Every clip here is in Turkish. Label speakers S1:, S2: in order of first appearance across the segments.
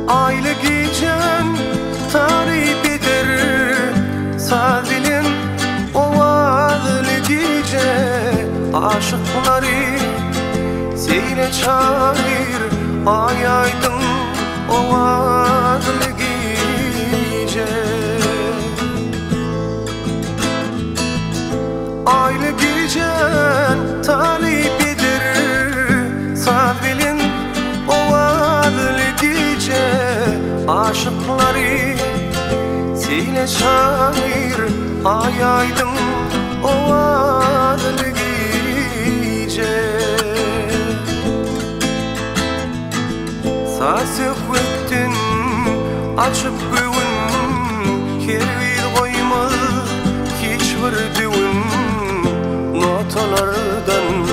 S1: Aylı gecen tarif eder Sadilin ovadlı gece Aşıkları seyle çağır Ay aydın ovadlı gece Aylı gecen tarif eder Sadilin ovadlı gece Aşıkları seyle şair Ay aydın ovadlı gece Sası kuttin açıp güvün Kervil koymaz hiçbir düğün Notalardan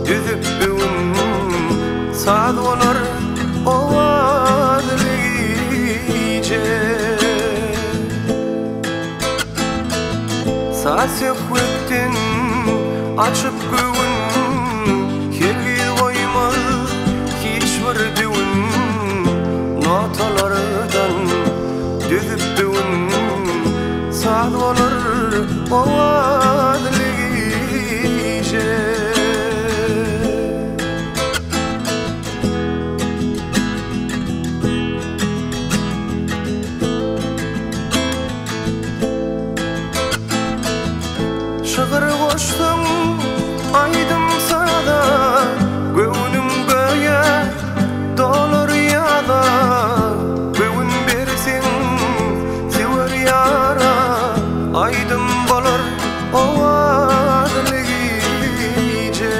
S1: düzüp düğün Sad olar ovadlı gece Sası kuttin açıp güvün Kervil koymaz hiçbir düğün Notalardan düzüp düğün Sad olar ovadlı gece Şığır koştum aydım sada Göğünüm göğe dolur yada Göğün bersin sever yara Aydım bolur ovadlı gece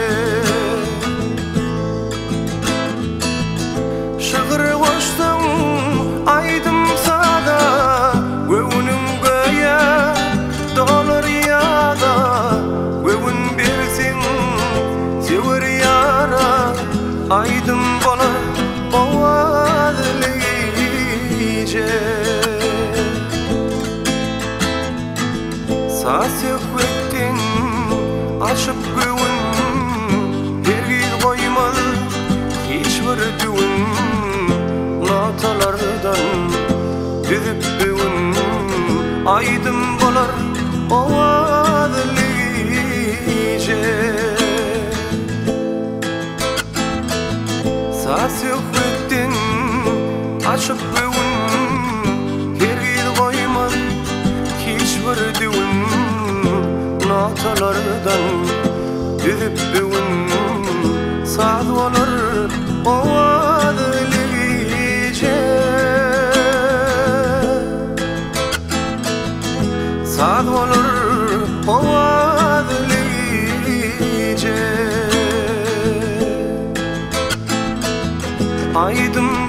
S1: Şığır koştum aydım sada Göğünüm göğe dolur yada Göğün bersin sever yara Aydım bolur ovadlı gece Sası kuttin açıp güvün Hergil koymaz hiçbir düğün Notalardan düzüp düğün Aydım bolar ovadlı gece Sası kuttin açıp güvün Hergil koymaz hiçbir düğün Notalardan düzüp düğün Sad olur ovadlı gece Sad olur ovadlı gece Aydım